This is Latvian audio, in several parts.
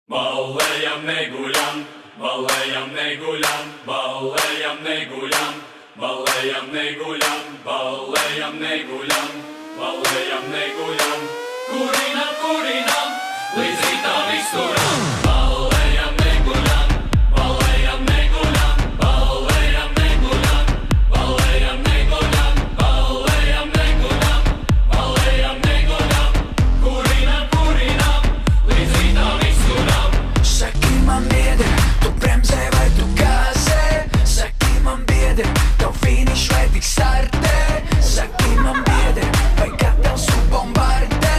Ballējam, neguļam, ballējam, neguļam, ballējam, neguļam, ballējam, neguļam, ballējam, neguļam, ballējam, neguļam, kurinam, kurinam, līdz rītam izturam. Ballējam, neguļam, ballējam, neguļam, ballējam, neguļam, ballējam, neguļam, ballējam, neguļam, ballējam, neguļam, kurinam, kurinam, līdz rītam izturam. Saki man biedri, tu bremzē vai tu gāzē? Saki man biedri, tev finišs vai tik startē? Saki man biedri, vai gatavs tu bombardē?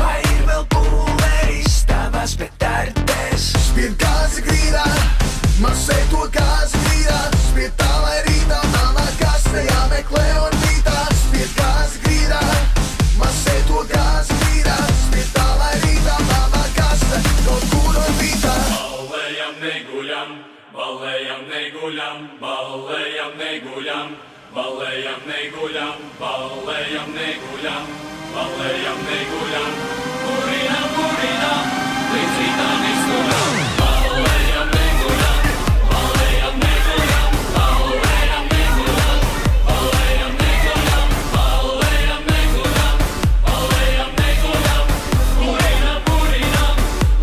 Vai ir vēl pulveris tavās petardēs? Spied gāzi grīdā, masē to gāzi grīdā. Spied tā, lai rītā manā kastē jāmeklē orbītā. Spied gāzi grīdā, masē to gāzi grīdā. Spied tā, lai rītā manā kastē kaut kur orbītā. Ballējam, neguļam, ballējam, neguļam, ballējam, neguļam, ballējam, neguļam, ballējam, neguļam, ballējam, neguļam, kurinam, kurinam, līdz rītam izturam. Ballējam, neguļam, ballējam, neguļam, ballējam, neguļam, ballējam, neguļam, ballējam, neguļam, ballējam, neguļam, kurinam, kurinam,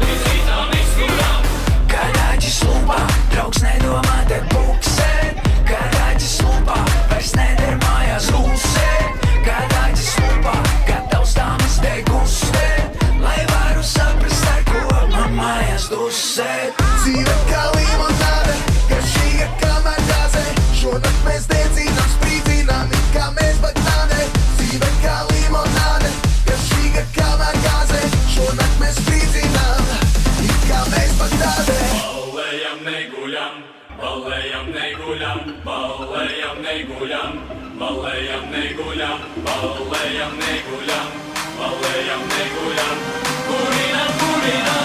līdz rītam izturam. Garāģis lumpā, draugs nedomā te buksēt. Garāģis lumpā, vairs neder mājās gulsēt. Garāģis lumpā, gatavs dāmas te gustēt. Lai varu saprast, ar ko man mājās dusēt. Dzīve kā limonāde, garšīga kā magāze. Šonakt mēs dedzinām, sprīdzinām, it kā mēs bagnāde. Dzīve kā limonāde, garšīga kā magāze. Šonakt mēs sprīdzinām, it kā mēs bagnāde. Ballējam, neguļam, ballējam, neguļam, ballējam, neguļam, ballējam, neguļam, ballējam, neguļam, ballējam, neguļam, kurinam, kurinam.